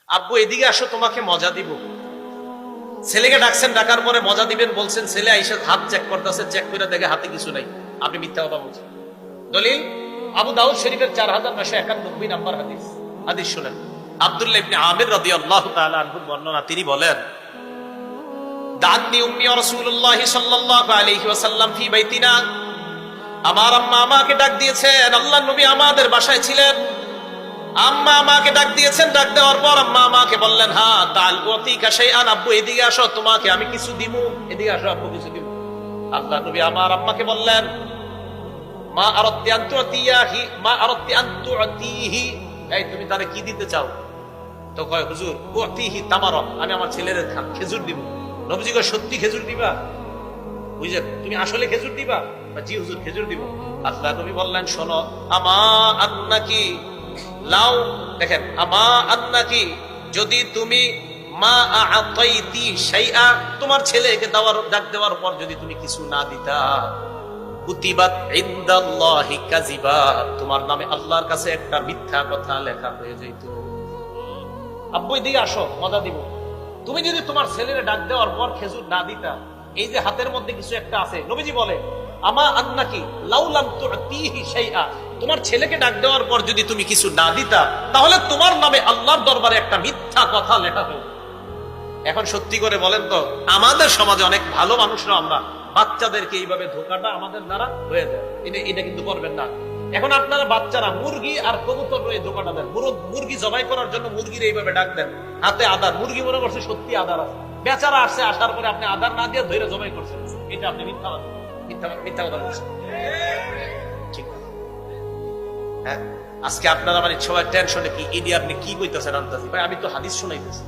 আব্বু এদিকে আসো, তোমাকে মজা দিব। ছেলেকে ডাকছেন, ডাকার পরে মজা দিবেন বলছেন, ছেলে আইসা হাত চেক করতেছে, চেক করে দেখে হাতে কিছু নাই, আপনি মিথ্যা কথা বলছেন। দলিল আবু দাউদ শরীফের 4991 নম্বর হাদিস। হাদিস শুনেন, আব্দুল্লাহ ইবনে আমির রাদিয়াল্লাহু তাআলা আনহু বর্ণনা, তিনি বলেন, দান্নি উম্মি রাসূলুল্লাহ সাল্লাল্লাহু আলাইহি ওয়াসাল্লাম ফি বাইতিনা, আমার আম্মা আমাকে ডাক দিয়েছেন, আল্লাহর নবী আমাদের বাসায় ছিলেন, আম্মা আমাকে ডাক দিয়েছেন। ডাক দেওয়ার পর আম্মা আমাকে বললেন, হ্যাঁ তাল ওয়াতিকা শাইআন, আব্বু এদিকে আসো, তোমাকে আমি কিছু দিব, এদিকে আসো আব্বু কিছু দিব। আল্লাহর নবী আমার আম্মাকে বললেন, মা আরাদতি আন তুতিয়াহি, মা আরাদতি আন তুতিহি, এই তুমি তারে কি দিতে চাও? তো কয়, হুজুর উতিহি তামারা, আমি আমার ছেলের খেজুর দিব। নবীজি কয়, সত্যি খেজুর দিবা? বুঝলেন, তুমি আসলে খেজুর দিবা? জি হুজুর খেজুর দিব। আল্লাহ নবী বললেন, শোনো, আমা আন্নাকি লাউ, দেখেন, আমা আন্নাকি, যদি তুমি মা আতাইতি শাইআ, তোমার ছেলেকে ডাক দেওয়ার পর যদি তুমি কিছু না দিতা, কুতিবাত ইনদাল্লাহি কাযিবা, তোমার নামে আল্লাহর কাছে একটা মিথ্যা কথা লেখা হয়ে যেত। আব্বু এদিকে আসো, মজা দিব। তুমি যদি তোমার ছেলের ডাক দেওয়ার পর খেজুর না দিতা, এই যে হাতের মধ্যে কিছু একটা আছে, নবীজি বলে, আমা আন্নাকি লাউ লাম তুতিহি শাইআ, তোমার ছেলেকে ডাক দেওয়ার পর যদি তুমি কিছু না দিতা, তাহলে তোমার নামে আল্লাহর দরবারে একটা মিথ্যা কথা লেখা হতো। এখন সত্যি করে বলেন তো, আমাদের সমাজে অনেক ভালো মানুষরা আমরা বাচ্চাদেরকে এইভাবে ধোকাটা আমাদের দ্বারা হয়ে যায়। এটা কিন্তু করবেন না। এখন আপনারা বাচ্চারা মুরগি আর কবুতর রয়ে ধোকাটা দেন। মুরগি জবাই করার জন্য মুরগির এইভাবে ডাক দেন, হাতে আদার, মুরগি মনে করছে সত্যি আদার আছে, বেচারা আসছে, আসার পরে আপনি আদার না দিয়ে ধরে জবাই করছেন, এটা আপনি মিথ্যা কথা বলছেন। ঠিক আছে, হ্যাঁ। আজকে আপনারা মানে সবাই টেনশনে, কি এটি আপনি কি কইতেছেন আন্দাজি? ভাই আমি তো হাদিস শুনাইতেছি।